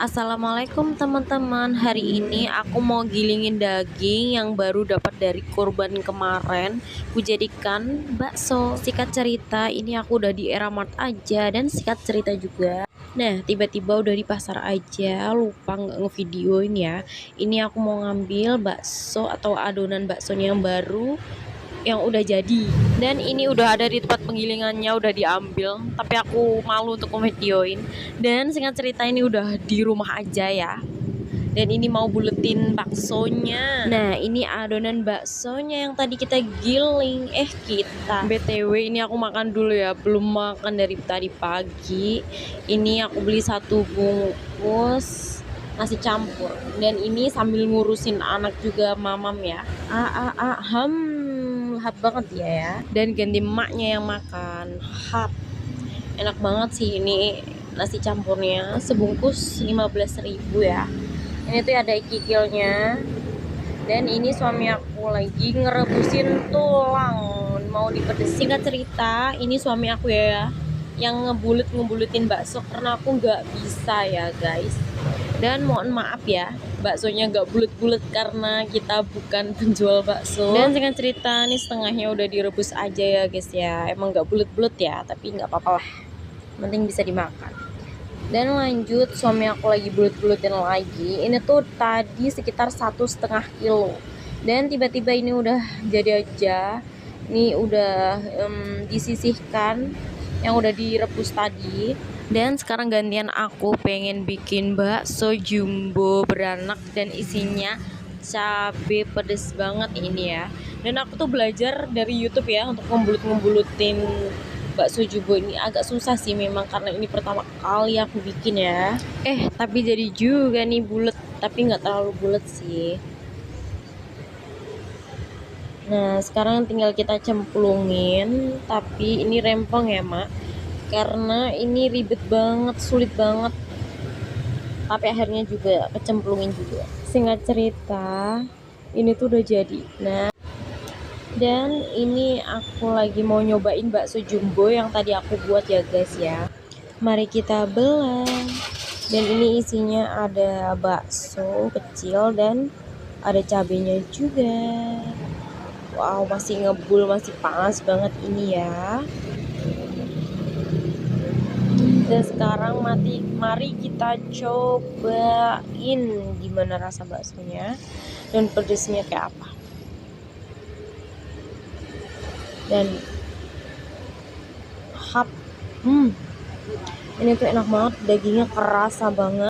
Assalamualaikum teman-teman. Hari ini aku mau gilingin daging yang baru dapat dari kurban kemarin. Ku jadikan bakso. Singkat cerita, ini aku udah di Eramart aja dan singkat cerita juga. Nah, tiba-tiba udah di pasar aja, lupa nggak ngevideoin ya. Ini aku mau ngambil bakso atau adonan baksonya yang baru yang udah jadi, dan ini udah ada di tempat penggilingannya, udah diambil, tapi aku malu untuk ngevideoin. Dan singkat cerita ini udah di rumah aja ya, dan ini mau buletin baksonya. Nah, ini adonan baksonya yang tadi kita giling. Kita BTW ini aku makan dulu ya, belum makan dari tadi pagi. Ini aku beli 1 bungkus nasi campur, dan ini sambil ngurusin anak juga, mamam ya. Lahap banget ya. Dan ganti emaknya yang makan. Enak banget sih ini nasi campurnya, sebungkus 15.000 ya. Ini tuh ada kikilnya. Dan ini suami aku lagi ngerebusin tulang, mau dipedesin. Singkat cerita, ini suami aku ya yang ngebuletin bakso, karena aku nggak bisa ya guys. Dan mohon maaf ya, baksonya nggak bulet-bulet karena kita bukan penjual bakso. Dan singkat cerita, nih setengahnya udah direbus aja ya guys ya. Emang nggak bulet-bulet ya, tapi nggak apa-apa lah, penting bisa dimakan. Dan lanjut, suami aku lagi bulet-buletin lagi. Ini tuh tadi sekitar 1,5 kilo. Dan tiba-tiba ini udah jadi aja. Ini udah disisihkan yang udah direbus tadi. Dan sekarang gantian aku pengen bikin bakso jumbo beranak dan isinya cabe pedes banget ini ya. Dan aku tuh belajar dari YouTube ya untuk ngebulut-ngebulutin bakso jumbo ini. Agak susah sih memang karena ini pertama kali aku bikin ya. Tapi jadi juga nih bulet, tapi nggak terlalu bulet sih. Nah, sekarang tinggal kita cemplungin, tapi ini rempong ya mak, karena ini ribet banget, sulit banget, tapi akhirnya juga kecemplungin juga. Singkat cerita, ini tuh udah jadi. Nah, dan ini aku lagi mau nyobain bakso jumbo yang tadi aku buat ya guys ya. Mari kita belah. Dan ini isinya ada bakso kecil dan ada cabenya juga. Wow, masih ngebul, masih panas banget ini ya. Dan sekarang mari kita cobain gimana rasa baksonya dan pedesnya kayak apa. Dan ini tuh enak banget, dagingnya kerasa banget.